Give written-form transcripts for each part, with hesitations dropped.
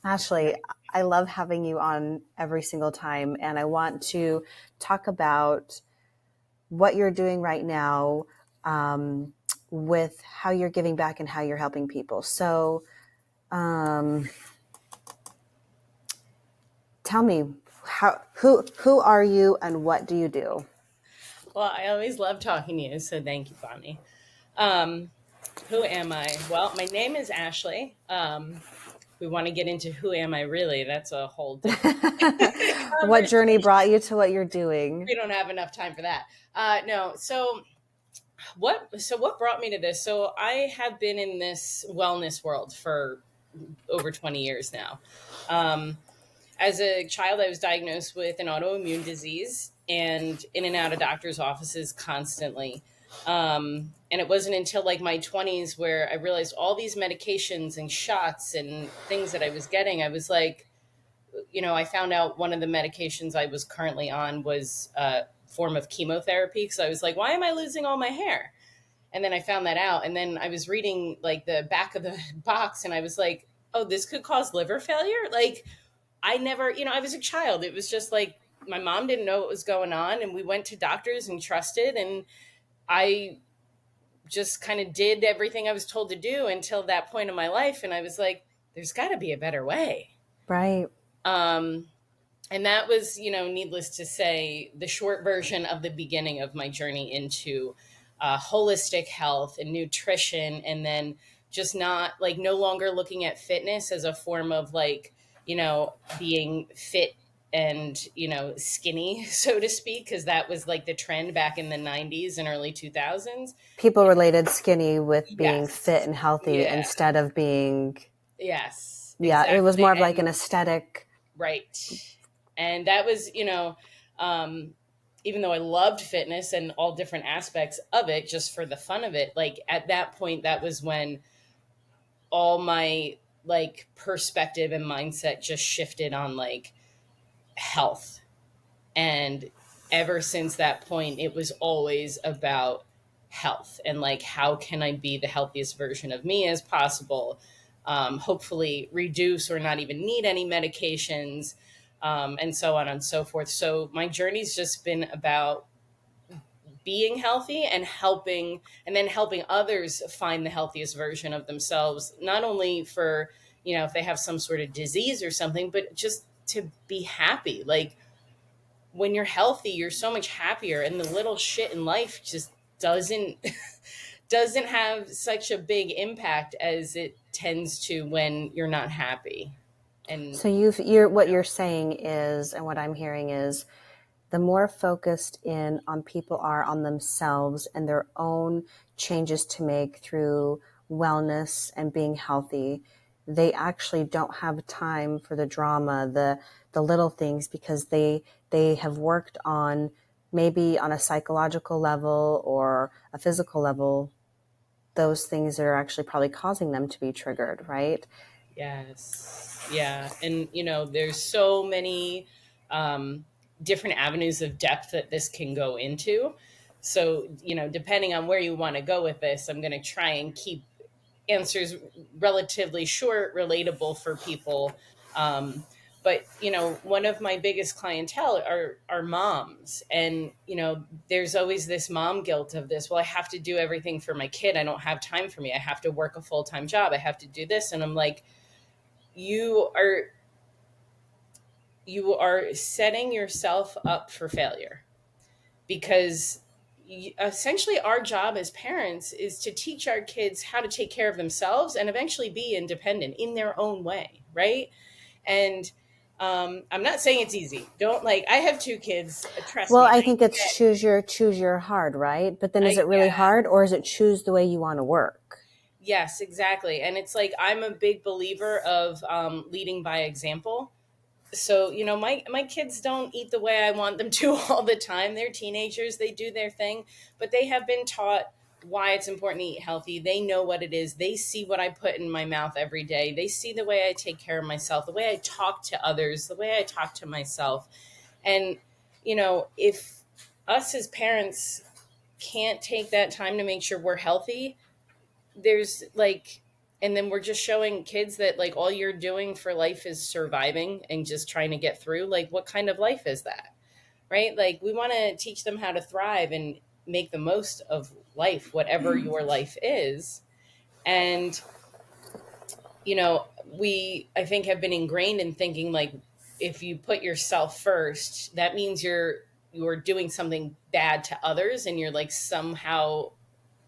Ashley, I love having you on every single time, and I want to talk about what you're doing right now um, with how you're giving back and how you're helping people. So, um, tell me, who are you and what do you do? Well, I always love talking to you, so thank you, Bonnie. Um, who am I? Well, my name is Ashley. We want to get into who am I really? That's a whole different What journey conversation. brought you to what you're doing? We don't have enough time for that. No. So what brought me to this? So I have been in this wellness world for over 20 years now. Um, as a child, I was diagnosed with an autoimmune disease and in and out of doctors' offices constantly. And it wasn't until like my 20s where I realized all these medications and shots and things that I was getting. I was like, I found out one of the medications I was currently on was a form of chemotherapy. So I was like, why am I losing all my hair? And then I found that out. And then I was reading like the back of the box and I was like, oh, this could cause liver failure. Like, I never, I was a child. It was just like my mom didn't know what was going on. And we went to doctors and trusted. And I just kind of did everything I was told to do until that point in my life. And I was like, there's got to be a better way. Right. Um, and that was, needless to say, the short version of the beginning of my journey into holistic health and nutrition. And then just not like no longer looking at fitness as a form of like, being fit and, skinny, so to speak, because that was like the trend back in the 90s and early 2000s. People related skinny with being fit Yes. and healthy Yeah. instead of being, Yes. yeah, it was Exactly. more of like And an aesthetic. right. And that was, even though I loved fitness and all different aspects of it, just for the fun of it, like at that point, that was when all my like perspective and mindset just shifted on like health. And ever since that point, it was always about health and like, how can I be the healthiest version of me as possible? Hopefully, reduce or not even need any medications, and so on and so forth. So, my journey's just been about being healthy and helping others find the healthiest version of themselves, not only for, if they have some sort of disease or something, but just to be happy. Like, when you're healthy, you're so much happier, and the little shit in life just doesn't doesn't have such a big impact as it tends to when you're not happy. And So you're what you're saying is, and what I'm hearing is, the more focused in on people are on themselves and their own changes to make through wellness and being healthy, they actually don't have time for the drama, the little things, because they have worked on, maybe on a psychological level or a physical level, those things are actually probably causing them to be triggered, right? yes, yeah, and there's so many um, different avenues of depth that this can go into. So depending on where you want to go with this, I'm going to try and keep answers relatively short, relatable for people. But one of my biggest clientele are moms, and there's always this mom guilt of this. Well, I have to do everything for my kid. I don't have time for me. I have to work a full time job. I have to do this, and I'm like, you are you are setting yourself up for failure, because essentially our job as parents is to teach our kids how to take care of themselves and eventually be independent in their own way, right? And I'm not saying it's easy. Don't, like, I have two kids. Trust Well, me. I think it's choose your hard, right? But then is it really Yeah, hard, or is it choose the way you want to work? yes, exactly. And it's like, I'm a big believer of leading by example. So my kids don't eat the way I want them to all the time. They're teenagers, they do their thing, but they have been taught why it's important to eat healthy. They know what it is. They see what I put in my mouth every day. They see the way I take care of myself, the way I talk to others, the way I talk to myself. And if us as parents can't take that time to make sure we're healthy, there's like, and then we're just showing kids that like all you're doing for life is surviving and just trying to get through. Like, what kind of life is that? Right? Like, we want to teach them how to thrive and make the most of life, whatever your life is. And, we, I think, have been ingrained in thinking like, if you put yourself first, that means you're doing something bad to others and you're like somehow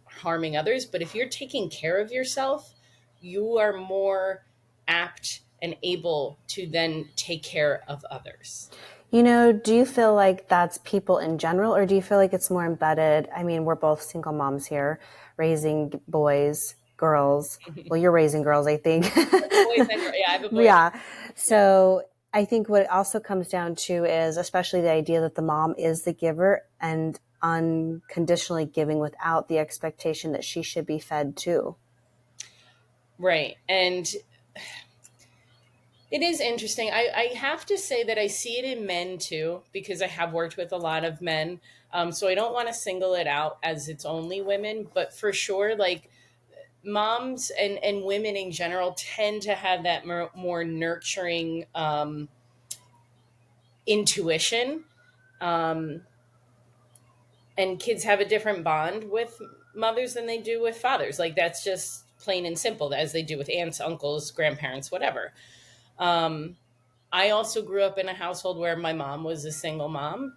harming others. But if you're taking care of yourself, you are more apt and able to then take care of others. Do you feel like that's people in general, or do you feel like it's more embedded? I mean, we're both single moms here, raising boys, girls. Well, you're raising girls, I think. Boys and girls. Yeah, I have a boy. Yeah. Yeah. So I think what it also comes down to is especially the idea that the mom is the giver and unconditionally giving without the expectation that she should be fed too. Right. And it is interesting. I have to say that I see it in men too, because I have worked with a lot of men. So I don't want to single it out as it's only women, but for sure, like moms and women in general tend to have that more nurturing intuition. Um, and kids have a different bond with mothers than they do with fathers. Like, that's just plain and simple, as they do with aunts, uncles, grandparents, whatever. Um, I also grew up in a household where my mom was a single mom.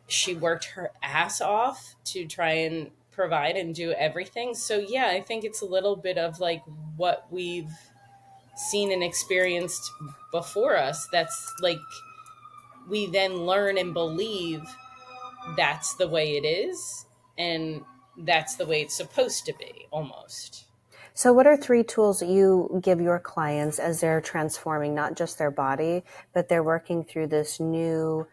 She worked her ass off to try and provide and do everything. So, yeah, I think it's a little bit of like what we've seen and experienced before us. That's like we then learn and believe that's the way it is. And that's the way it's supposed to be, almost. So, what are three tools that you give your clients as they're transforming not just their body, but they're working through this new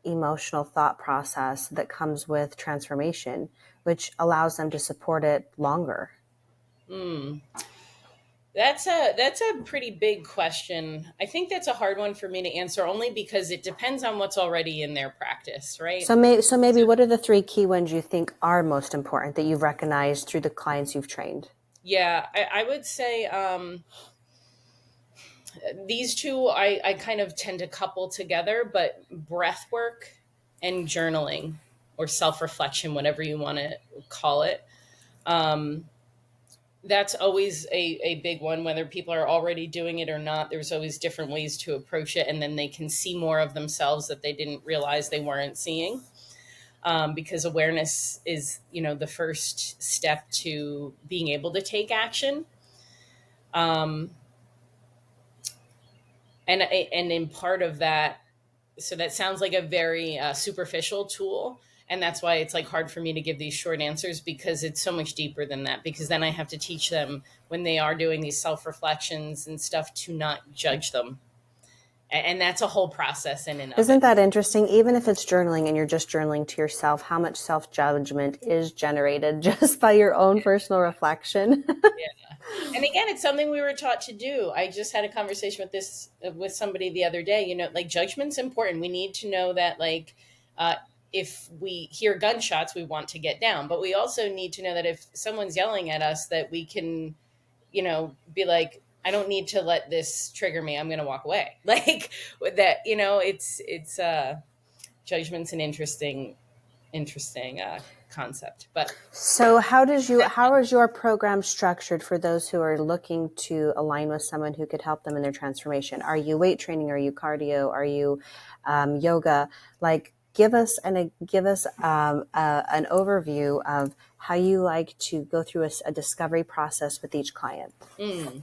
emotional thought process that comes with transformation, which allows them to support it longer? Mm. That's a pretty big question. I think that's a hard one for me to answer, only because it depends on what's already in their practice, right? So maybe what are the three key ones you think are most important that you've recognized through the clients you've trained? Yeah, I would say these two I kind of tend to couple together, but breath work and journaling or self reflection, whatever you want to call it. Um, that's always a big one, whether people are already doing it or not. There's always different ways to approach it, and then they can see more of themselves that they didn't realize they weren't seeing. Because awareness is, the first step to being able to take action. Um, and in part of that, so that sounds like a very superficial tool, and that's why it's like hard for me to give these short answers, because it's so much deeper than that, because then I have to teach them, when they are doing these self reflections and stuff, to not judge them. And that's a whole process in and of Isn't it. that interesting? Even if it's journaling and you're just journaling to yourself, how much self-judgment is generated just by your own personal reflection? Yeah. And again, it's something we were taught to do. I just had a conversation with somebody the other day. Like, judgment's important. We need to know that, like, uh, if we hear gunshots, we want to get down. But we also need to know that if someone's yelling at us, that we can, be like, I don't need to let this trigger me. I'm going to walk away. Like, with that, it's judgment's an interesting concept. But So how is your program structured for those who are looking to align with someone who could help them in their transformation? Are you weight training? Are you cardio? Are you yoga? Like, give us an overview of how you like to go through a discovery process with each client. mm,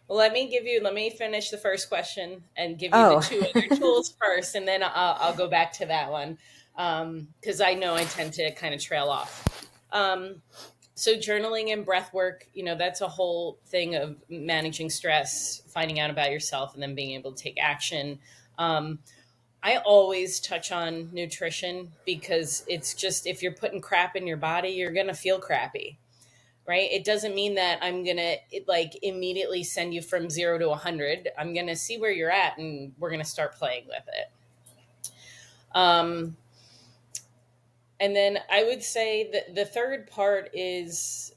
well, let me finish the first question and give you the Oh, two other tools first, and then I'll go back to that one, because I know I tend to kind of trail off. So journaling and breath work, that's a whole thing of managing stress, finding out about yourself, and then being able to take action. Um, I always touch on nutrition, because it's just, if you're putting crap in your body, you're going to feel crappy, right? It doesn't mean that I'm going to like immediately send you from 0 to 100. I'm going to see where you're at, and we're going to start playing with it. Um, and then I would say that the third part is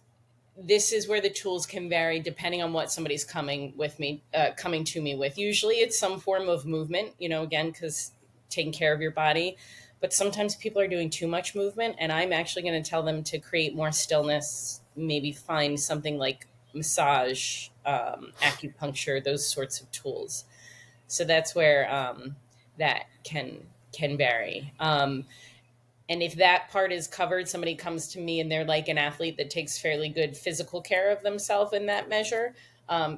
this is where the tools can vary depending on what somebody's coming to me with. Usually it's some form of movement, again, because taking care of your body. But sometimes people are doing too much movement, and I'm actually going to tell them to create more stillness, maybe find something like massage, acupuncture, those sorts of tools. So that's where that can vary. And if that part is covered, somebody comes to me and they're like an athlete that takes fairly good physical care of themselves in that measure.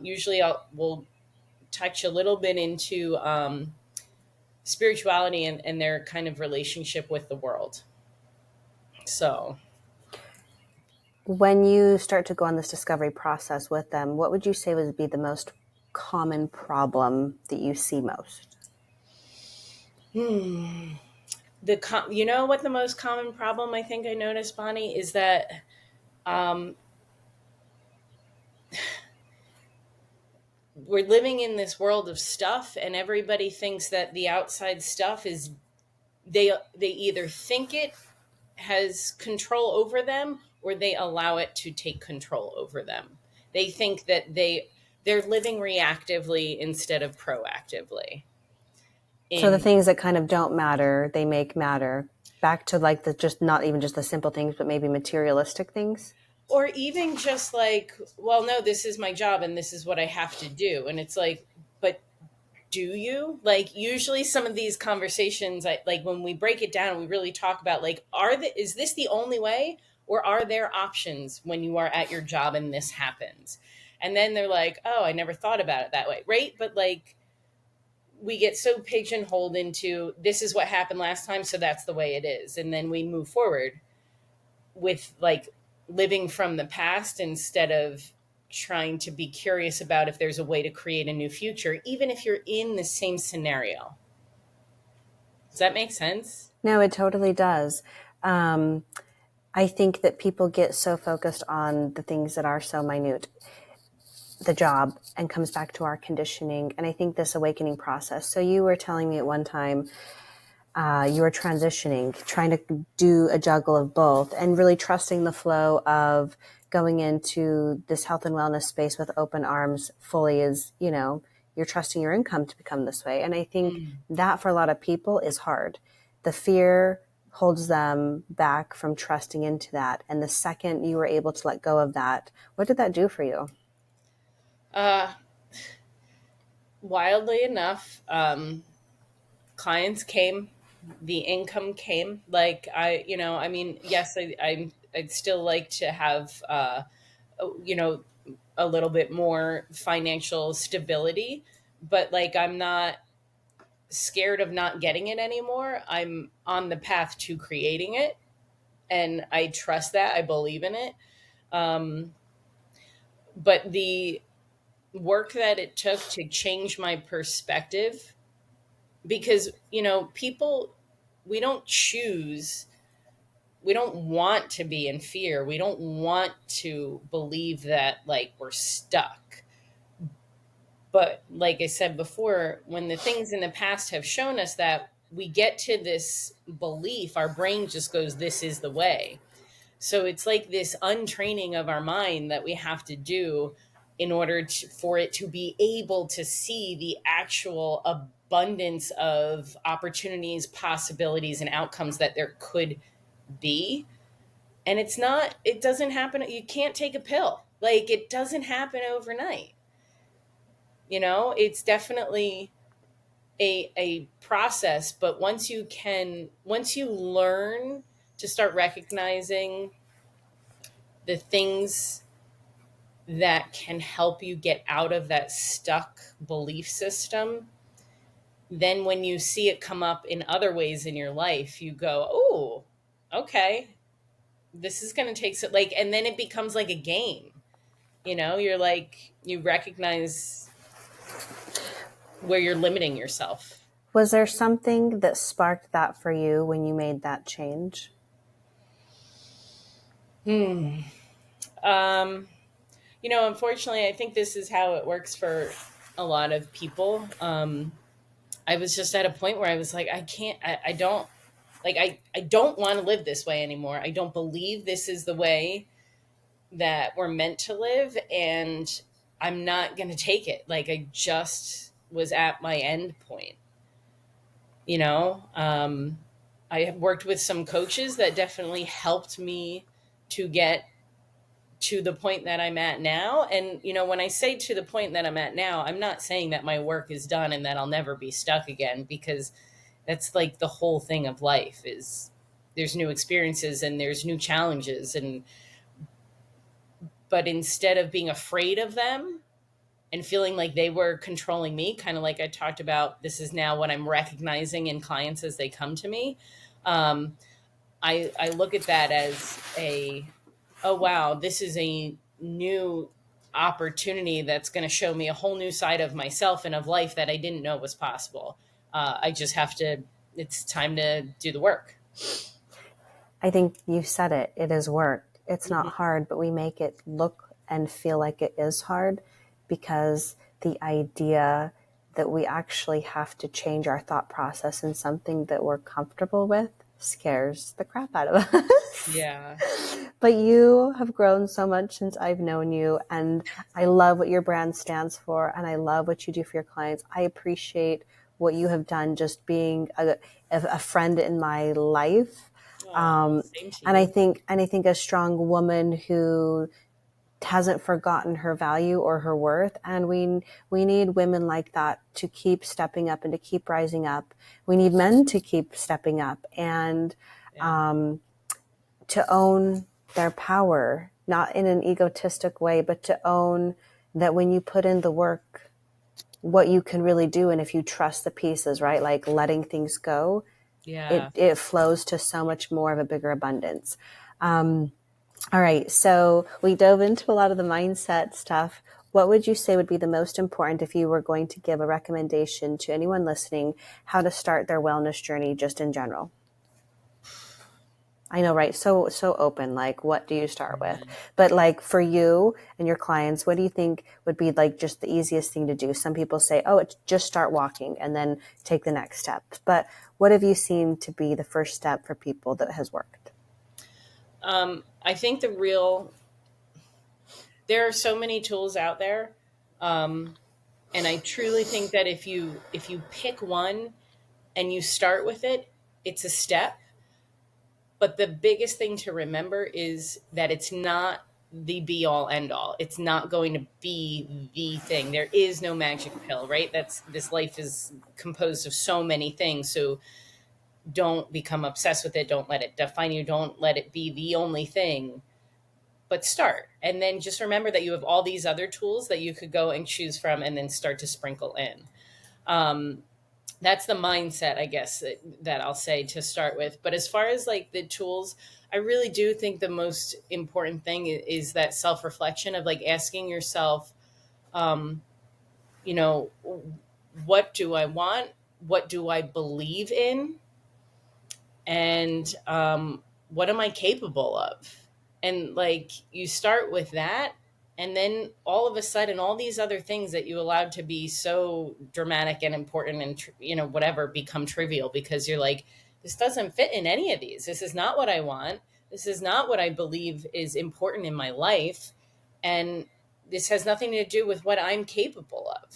Usually we'll touch a little bit into spirituality and their kind of relationship with the world. So, When you start to go on this discovery process with them, what would you say would be the most common problem that you see most? you know what the most common problem I think I noticed, Bonnie, is that um, we're living in this world of stuff, and everybody thinks that the outside stuff is they either think it has control over them or they allow it to take control over them. They think that they're living reactively instead of proactively. So the In things that kind of don't matter, they make matter. Back to like the just not even just the simple things, but maybe materialistic things. or even just like, well, no, this is my job and this is what I have to do. And it's like, but do you? Like, usually some of these conversations, like when we break it down, we really talk about like, is this the only way, or are there options when you are at your job and this happens? And then they're like, oh, I never thought about it that way, right? But like, we get so pigeonholed into this is what happened last time, so that's the way it is, and then we move forward with like living from the past instead of trying to be curious about if there's a way to create a new future, even if you're in the same scenario. Does that make sense? No, it totally does. Um, I think that people get so focused on the things that are so minute, the job, and comes back to our conditioning. And I think this awakening process. So you were telling me at one time, you were transitioning, trying to do a juggle of both and really trusting the flow of going into this health and wellness space with open arms fully is, you're trusting your income to become this way. And I think that for a lot of people is hard. The fear holds them back from trusting into that. And the second you were able to let go of that, what did that do for you? uh Wildly enough, clients came, the income came. Like, I mean, yes, I'd still like to have you know a little bit more financial stability, but like, I'm not scared of not getting it anymore. I'm on the path to creating it, and I trust that. I believe in it. um, but the work that it took to change my perspective, because people, we don't choose, we don't want to be in fear, we don't want to believe that like we're stuck. But like I said before, when the things in the past have shown us that, we get to this belief, our brain just goes, this is the way. So it's like this untraining of our mind that we have to do in order for it to be able to see the actual abundance of opportunities, possibilities, and outcomes that there could be. And it doesn't happen. You can't take a pill. Like, it doesn't happen overnight. It's definitely a process, but once you learn to start recognizing the things that can help you get out of that stuck belief system, then when you see it come up in other ways in your life, you go, oh, okay, this is going to take so, like, and then it becomes like a game. You're like, you recognize where you're limiting yourself. Was there something that sparked that for you when you made that change? Um, Unfortunately, I think this is how it works for a lot of people. I was just at a point where I was like, I can't, I don't, like, I don't want to live this way anymore. I don't believe this is the way that we're meant to live, and I'm not going to take it. Like, I just was at my end point, you know? I have worked with some coaches that definitely helped me to get to the point that I'm at now. And, you know, when I say to the point that I'm at now, I'm not saying that my work is done and that I'll never be stuck again, because that's like the whole thing of life is there's new experiences and there's new challenges. And, but instead of being afraid of them and feeling like they were controlling me, kind of like I talked about, this is now what I'm recognizing in clients as they come to me. Um, I look at that as a, oh wow, this is a new opportunity that's going to show me a whole new side of myself and of life that I didn't know was possible. I just have to, it's time to do the work. I think you said it. It is work. It's not Mhm. hard, but we make it look and feel like it is hard because the idea that we actually have to change our thought process in something that we're comfortable with scares the crap out of us. Yeah. But you have grown so much since I've known you, and I love what your brand stands for, and I love what you do for your clients. I appreciate what you have done just being a friend in my life. Oh, Um, same to and I you. think, a strong woman who hasn't forgotten her value or her worth. And we need women like that to keep stepping up and to keep rising up. We need men to keep stepping up and, Yeah. um, to own their power, not in an egotistic way, but to own that when you put in the work, what you can really do. And if you trust the pieces, right? Like letting things go, Yeah. it flows to so much more of a bigger abundance. All right. So we dove into a lot of the mindset stuff. What would you say would be the most important if you were going to give a recommendation to anyone listening, how to start their wellness journey just in general? I know, right? So open. Like, what do you start with? Mhm. But like for you and your clients, what do you think would be like just the easiest thing to do? Some people say, oh, it's just start walking and then take the next step. But what have you seen to be the first step for people that has worked? I think there are so many tools out there. Um, and I truly think that if you pick one and you start with it, it's a step. But the biggest thing to remember is that it's not the be all end all. It's not going to be the thing. There is no magic pill, right? That's this life is composed of so many things. So don't become obsessed with it. Don't let it define you. Don't let it be the only thing, but start. And then just remember that you have all these other tools that you could go and choose from and then start to sprinkle in. Um, that's the mindset, I guess, that I'll say to start with. But as far as like the tools, I really do think the most important thing is that self reflection of like asking yourself, um, you know, what do I want? What do I believe in? And what am I capable of? And like you start with that, and then all of a sudden, all these other things that you allowed to be so dramatic and important and whatever become trivial because you're like, this doesn't fit in any of these. This is not what I want. This is not what I believe is important in my life, and this has nothing to do with what I'm capable of.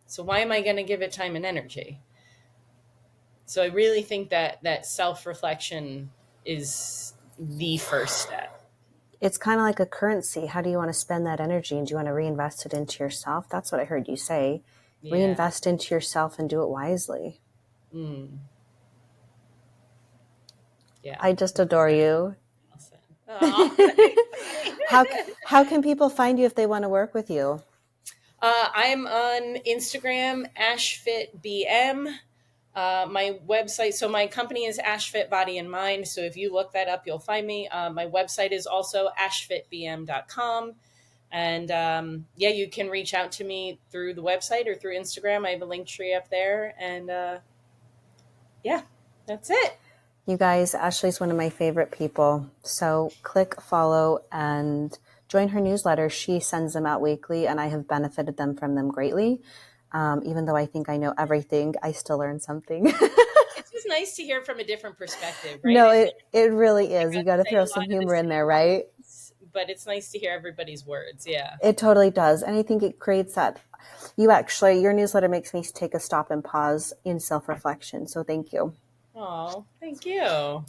So why am I going to give it time and energy? So I really think that self reflection is the first step. It's kind of like a currency. How do you want to spend that energy? And do you want to reinvest it into yourself? That's what I heard you say. Yeah. Reinvest into yourself and do it wisely. Mm. Yeah. I just adore you. Well said. Oh, thanks. how how can people find you if they want to work with you? I'm on Instagram, AshFitBM. My website, so my company is AshFit Body and Mind. So if you look that up, you'll find me. My website is also ashfitbm.com. And yeah, you can reach out to me through the website or through Instagram. I have a link tree up there. And yeah, that's it. You guys, Ashley's one of my favorite people. So click follow and join her newsletter. She sends them out weekly, and I have benefited them from them greatly. Even though I think I know everything, I still learn something. It's just nice to hear from a different perspective, right? No, I think it really I is. You got got to to say throw a some lot of the humor in same there, right? things, but it's nice to hear everybody's words. Yeah. It totally does. And I think it creates that. Your newsletter makes me take a stop and pause in self-reflection. So thank you. Oh, thank you.